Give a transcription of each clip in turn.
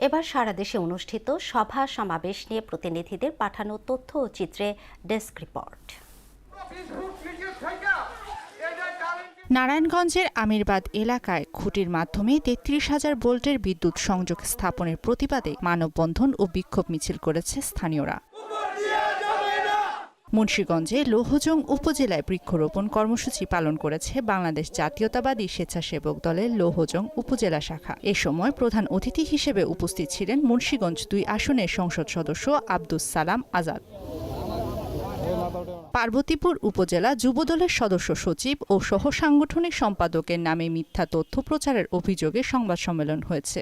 এবার সারা দেশে অনুষ্ঠিত সভা সমাবেশ নিয়ে প্রতিনিধিদের পাঠানো তথ্য ও চিত্রে ডেস্ক রিপোর্ট। নারায়ণগঞ্জের আমিরবাদ এলাকায় খুঁটির মাধ্যমে ৩৩,০০০ ভোল্টের বিদ্যুৎ সংযোগ স্থাপনের প্রতিবাদে মানববন্ধন ও বিক্ষোভ মিছিল করেছে স্থানীয়রা। মুন্সিগঞ্জে লৌহজং উপজেলায় বৃক্ষরোপণ কর্মসূচি পালন করেছে বাংলাদেশ জাতীয়তাবাদী স্বেচ্ছাসেবক দলের লৌহজং উপজেলা শাখা। এ সময় প্রধান অতিথি হিসেবে উপস্থিত ছিলেন মুন্সিগঞ্জ ২ আসনের সংসদ সদস্য আব্দুস সালাম আজাদ। পার্বতীপুর উপজেলা যুবদলের সদস্য সচিব ও সহ সাংগঠনিক সম্পাদকের নামে মিথ্যা তথ্য প্রচারের অভিযোগে সংবাদ সম্মেলন হয়েছে।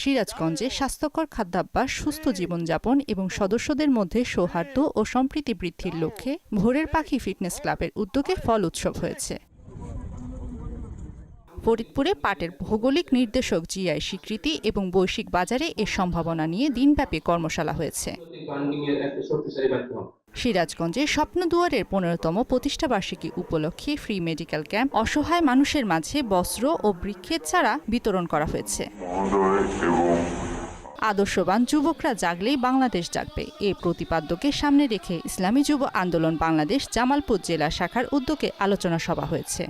সিরাজগঞ্জে স্বাস্থ্যকর খাদ্যাভ্যাস, সুস্থ জীবনযাপন এবং সদস্যদের মধ্যে সৌহার্দ্য ও সম্প্রীতি বৃদ্ধির লক্ষ্যে ভোরের পাখি ফিটনেস ক্লাবের উদ্যোগে ফল উৎসব হয়েছে। ফরিদপুরে পাটের ভৌগোলিক নির্দেশক জিআই স্বীকৃতি এবং বৈশ্বিক বাজারে এর সম্ভাবনা নিয়ে দিনব্যাপী কর্মশালা হয়েছে। সিরাজগঞ্জে স্বপ্নদুয়ারের ১৫তম প্রতিষ্ঠাবার্ষিকী উপলক্ষে ফ্রি মেডিকেল ক্যাম্প, অসহায় মানুষের মাঝে বস্ত্র ও বৃক্ষের চারা বিতরণ করা হয়েছে। আদর্শবান যুবকরা জাগলেই বাংলাদেশ জাগবে, এই প্রতিপাদ্যকে সামনে রেখে ইসলামী যুব আন্দোলন বাংলাদেশ জামালপুর জেলা শাখার উদ্যোগে আলোচনা সভা হয়েছে।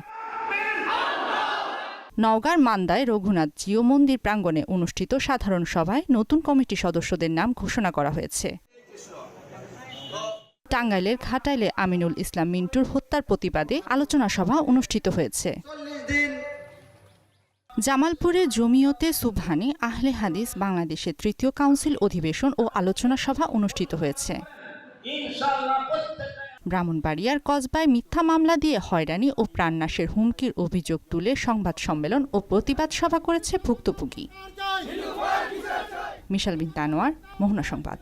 নওগাঁর মান্দায় রঘুনাথ জিও মন্দির প্রাঙ্গণে অনুষ্ঠিত সাধারণ সভায় নতুন কমিটি সদস্যদের নাম ঘোষণা করা হয়েছে। টাঙ্গাইলের ঘাটাইলে আমিনুল ইসলাম মিন্টুর হত্যার প্রতিবাদে আলোচনা সভা অনুষ্ঠিত হয়েছে। জামালপুরে জমিয়তে সুবহানি আহলে হাদিস বাংলাদেশের ৩য় কাউন্সিল অধিবেশন ও আলোচনা সভা অনুষ্ঠিত হয়েছে। ব্রাহ্মণবাড়িয়ার কসবায় মিথ্যা মামলা দিয়ে হয়রানি ও প্রাণনাশের হুমকির অভিযোগ তুলে সংবাদ সম্মেলন ও প্রতিবাদ সভা করেছে ভুক্তভোগী। মিশাল বিন তানোয়ার, মোহনা সংবাদ।